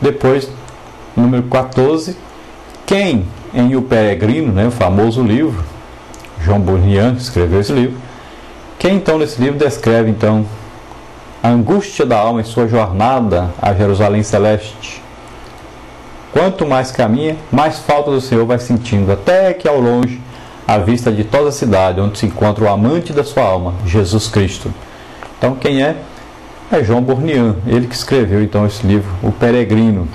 Depois, número 14, quem em O Peregrino, né, o famoso livro, João Bunyan escreveu esse livro, quem então nesse livro descreve então a angústia da alma em sua jornada a Jerusalém Celeste. Quanto mais caminha, mais falta do Senhor vai sentindo, até que ao longe, à vista de toda a cidade, onde se encontra o amante da sua alma, Jesus Cristo. Então quem é? É João Bunyan, ele que escreveu então esse livro, O Peregrino.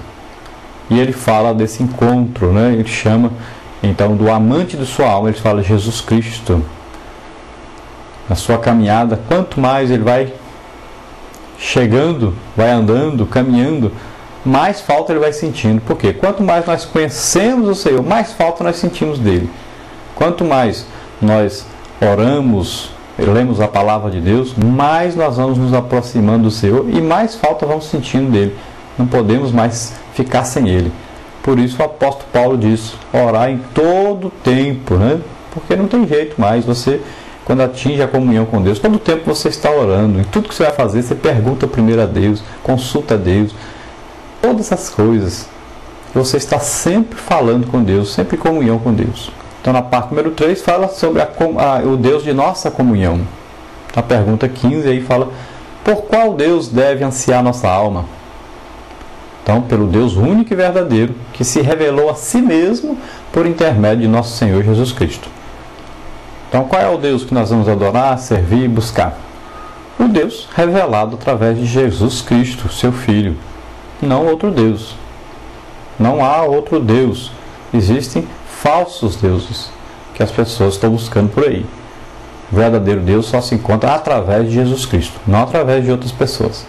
E ele fala desse encontro, né? Ele chama então do amante de sua alma, ele fala Jesus Cristo. Na sua caminhada, quanto mais ele vai chegando, vai andando, caminhando, mais falta ele vai sentindo. Por quê? Quanto mais nós conhecemos o Senhor, mais falta nós sentimos dele. Quanto mais nós oramos, lemos a palavra de Deus, mais nós vamos nos aproximando do Senhor e mais falta vamos sentindo dele. Não podemos mais ficar sem ele. Por isso o apóstolo Paulo diz, orar em todo tempo, né? Porque não tem jeito mais. Você, quando atinge a comunhão com Deus, todo tempo você está orando. Em tudo que você vai fazer, você pergunta primeiro a Deus, consulta a Deus. Todas essas coisas, você está sempre falando com Deus, sempre em comunhão com Deus. Então na parte número 3 fala sobre o Deus de nossa comunhão. Na pergunta 15 aí fala, por qual Deus deve ansiar nossa alma? Então, pelo Deus único e verdadeiro, que se revelou a si mesmo por intermédio de nosso Senhor Jesus Cristo. Então, qual é o Deus que nós vamos adorar, servir e buscar? O Deus revelado através de Jesus Cristo, seu Filho. Não outro Deus. Não há outro Deus. Existem falsos deuses que as pessoas estão buscando por aí. O verdadeiro Deus só se encontra através de Jesus Cristo, não através de outras pessoas.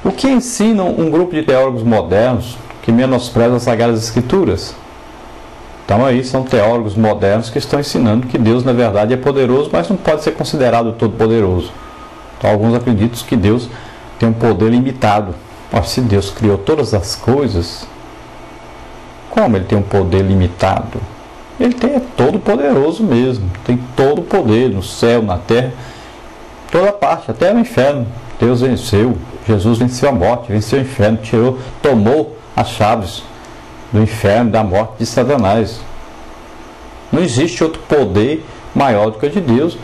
O que ensinam um grupo de teólogos modernos que menosprezam as Sagradas Escrituras? Então aí são teólogos modernos que estão ensinando que Deus na verdade é poderoso, mas não pode ser considerado todo-poderoso. Então alguns acreditam que Deus tem um poder limitado. Mas se Deus criou todas as coisas, como ele tem um poder limitado? Ele é todo poderoso mesmo, tem todo o poder no céu, na terra, toda parte, até no inferno. Deus venceu, Jesus venceu a morte, venceu o inferno, tomou as chaves do inferno, da morte de Satanás. Não existe outro poder maior do que o de Deus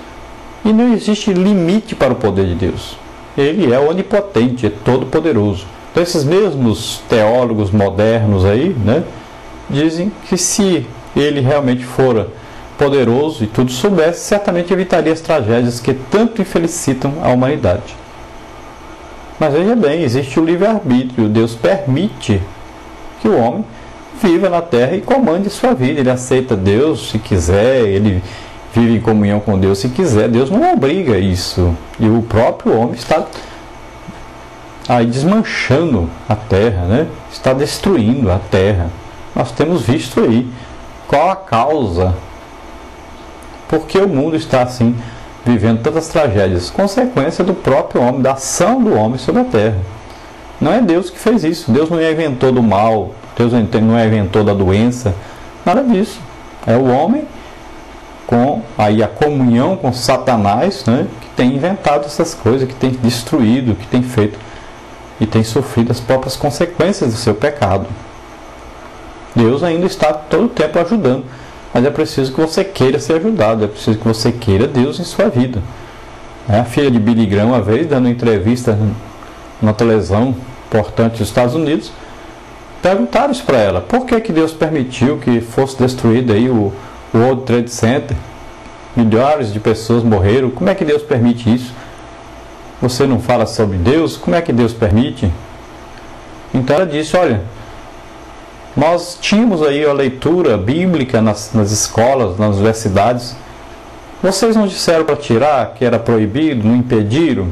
e não existe limite para o poder de Deus. Ele é onipotente, é todo poderoso. Então esses mesmos teólogos modernos aí, né, dizem que se ele realmente fora poderoso e tudo soubesse, certamente evitaria as tragédias que tanto infelicitam a humanidade. Mas veja bem, existe o livre-arbítrio. Deus permite que o homem viva na terra e comande sua vida. Ele aceita Deus se quiser, ele vive em comunhão com Deus se quiser. Deus não obriga isso. E o próprio homem está aí desmanchando a terra, né? Está destruindo a terra. Nós temos visto aí qual a causa. Por que o mundo está assim, vivendo tantas tragédias? Consequência do próprio homem, da ação do homem sobre a terra. Não é Deus que fez isso. Deus não inventou do mal, Deus não inventou da doença, nada disso. É o homem com aí a comunhão com Satanás, né, que tem inventado essas coisas, que tem destruído, que tem feito e tem sofrido as próprias consequências do seu pecado. Deus ainda está todo o tempo ajudando, mas é preciso que você queira ser ajudado, é preciso que você queira Deus em sua vida. A filha de Billy Graham, uma vez, dando uma entrevista na televisão importante dos Estados Unidos, perguntaram isso para ela: por que Deus permitiu que fosse destruído aí o World Trade Center? Milhares de pessoas morreram. Como é que Deus permite isso? Você não fala sobre Deus? Como é que Deus permite? Então ela disse: olha, nós tínhamos aí a leitura bíblica nas escolas, nas universidades. Vocês não disseram para tirar, que era proibido, não impediram?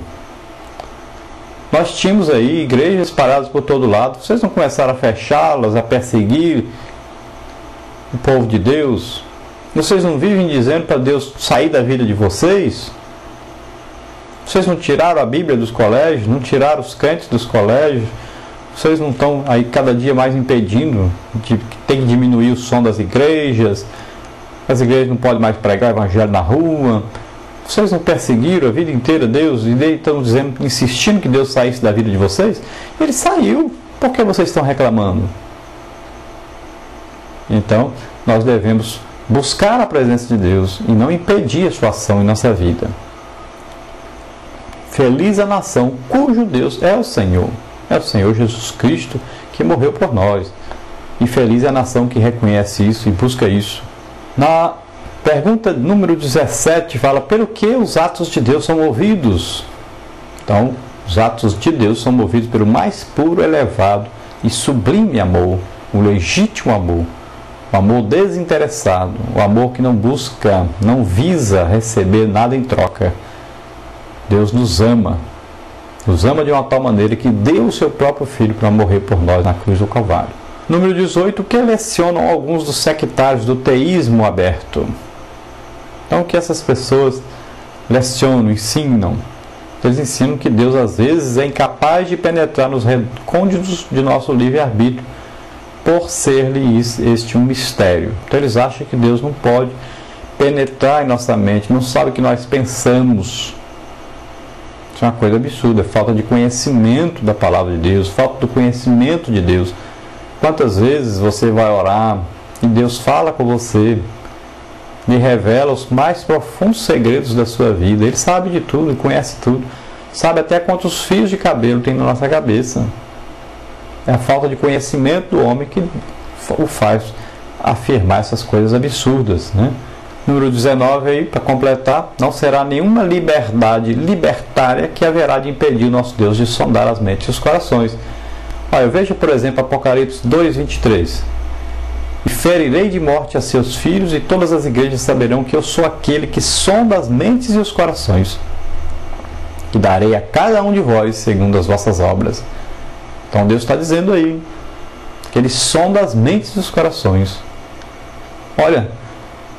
Nós tínhamos aí igrejas espalhadas por todo lado. Vocês não começaram a fechá-las, a perseguir o povo de Deus? Vocês não vivem dizendo para Deus sair da vida de vocês? Vocês não tiraram a Bíblia dos colégios, não tiraram os crentes dos colégios? Vocês não estão aí cada dia mais impedindo que tem que diminuir o som das igrejas? As igrejas não podem mais pregar o evangelho na rua? Vocês não perseguiram a vida inteira Deus e estão dizendo, insistindo que Deus saísse da vida de vocês? Ele saiu. Por que vocês estão reclamando? Então, nós devemos buscar a presença de Deus e não impedir a sua ação em nossa vida. Feliz a nação cujo Deus é o Senhor Jesus Cristo que morreu por nós. E feliz é a nação que reconhece isso e busca isso. Na pergunta número 17 fala: pelo que os atos de Deus são movidos? Então, os atos de Deus são movidos pelo mais puro, elevado e sublime amor, o legítimo amor, o amor desinteressado, o amor que não busca, não visa receber nada em troca. Deus nos ama de uma tal maneira que deu o seu próprio Filho para morrer por nós na cruz do Calvário. Número 18, que lecionam alguns dos sectários do teísmo aberto. Então, o que essas pessoas lecionam, ensinam? Eles ensinam que Deus, às vezes, é incapaz de penetrar nos recônditos de nosso livre-arbítrio, por ser-lhe este um mistério. Então, eles acham que Deus não pode penetrar em nossa mente, não sabe o que nós pensamos. Isso é uma coisa absurda, é falta de conhecimento da palavra de Deus, falta do conhecimento de Deus. Quantas vezes você vai orar e Deus fala com você, lhe revela os mais profundos segredos da sua vida. Ele sabe de tudo, conhece tudo, sabe até quantos fios de cabelo tem na nossa cabeça. É a falta de conhecimento do homem que o faz afirmar essas coisas absurdas, né? Número 19 aí, para completar: não será nenhuma liberdade libertária que haverá de impedir o nosso Deus de sondar as mentes e os corações. Olha, veja, por exemplo, Apocalipse 2:23. E ferirei de morte a seus filhos, e todas as igrejas saberão que eu sou aquele que sonda as mentes e os corações, e darei a cada um de vós segundo as vossas obras. Então Deus está dizendo aí que Ele sonda as mentes e os corações. Olha,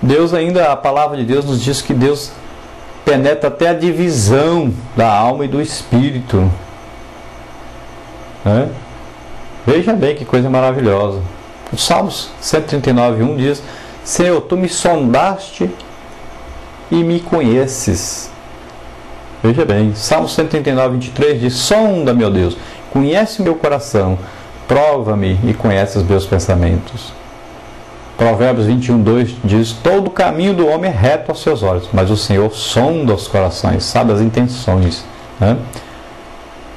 Deus ainda, a palavra de Deus nos diz que Deus penetra até a divisão da alma e do espírito, né? Veja bem que coisa maravilhosa. O Salmos 139:1 diz: Senhor, tu me sondaste e me conheces. Veja bem, Salmos 139:23 diz: sonda, meu Deus, conhece o meu coração, prova-me e conhece os meus pensamentos. Provérbios 21:2 diz: todo o caminho do homem é reto aos seus olhos, mas o Senhor sonda os corações, sabe as intenções, né?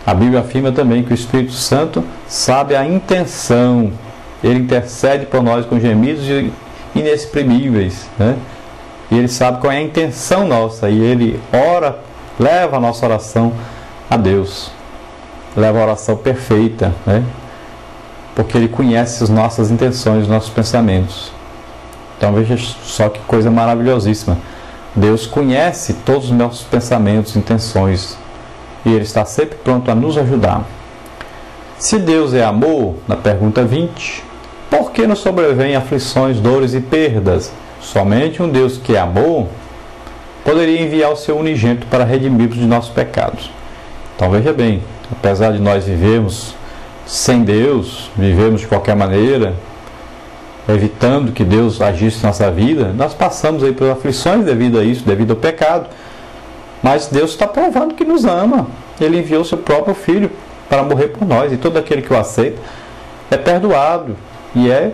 A Bíblia afirma também que o Espírito Santo sabe a intenção. Ele intercede por nós com gemidos inexprimíveis, né? E Ele sabe qual é a intenção nossa, e Ele ora, leva a nossa oração a Deus, leva a oração perfeita, né? Porque Ele conhece as nossas intenções, os nossos pensamentos. Então veja só que coisa maravilhosíssima. Deus conhece todos os nossos pensamentos, intenções, e Ele está sempre pronto a nos ajudar. Se Deus é amor, na pergunta 20, por que nos sobrevêm aflições, dores e perdas? Somente um Deus que é amor poderia enviar o seu unigênito para redimir-nos de nossos pecados. Então veja bem, apesar de nós vivermos sem Deus, vivemos de qualquer maneira, evitando que Deus agisse em nossa vida, nós passamos aí por aflições devido a isso, devido ao pecado. Mas Deus está provando que nos ama. Ele enviou o seu próprio Filho para morrer por nós, e todo aquele que o aceita é perdoado e é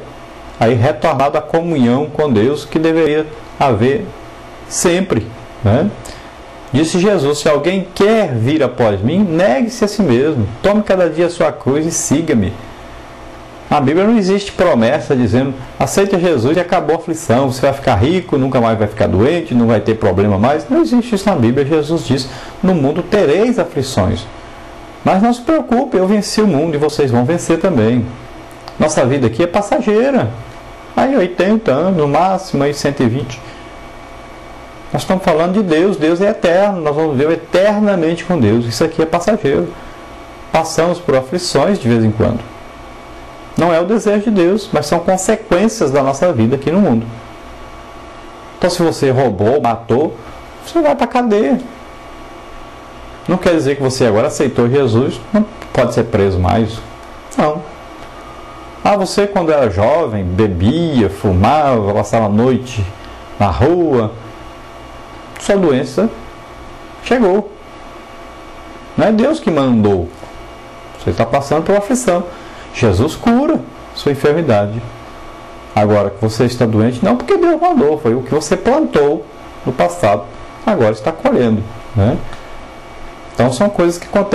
aí retornado à comunhão com Deus que deveria haver sempre, né? Disse Jesus: se alguém quer vir após mim, negue-se a si mesmo, tome cada dia a sua cruz e siga-me. Na Bíblia não existe promessa dizendo: aceita Jesus e acabou a aflição, você vai ficar rico, nunca mais vai ficar doente, não vai ter problema mais. Não existe isso na Bíblia. Jesus diz: no mundo tereis aflições, mas não se preocupe, eu venci o mundo e vocês vão vencer também. Nossa vida aqui é passageira, aí 80 anos, no máximo aí 120. Nós estamos falando de Deus. Deus é eterno, nós vamos viver eternamente com Deus. Isso aqui é passageiro. Passamos por aflições de vez em quando. Não é o desejo de Deus, mas são consequências da nossa vida aqui no mundo. Então, se você roubou, matou, você vai para a cadeia. Não quer dizer que você agora aceitou Jesus, não pode ser preso mais. Não. Ah, você quando era jovem, bebia, fumava, passava a noite na rua, sua doença chegou. Não é Deus que mandou. Você está passando por aflição. Jesus cura sua enfermidade. Agora que você está doente, não porque Deus mandou, foi o que você plantou no passado, agora está colhendo, né? Então são coisas que acontecem.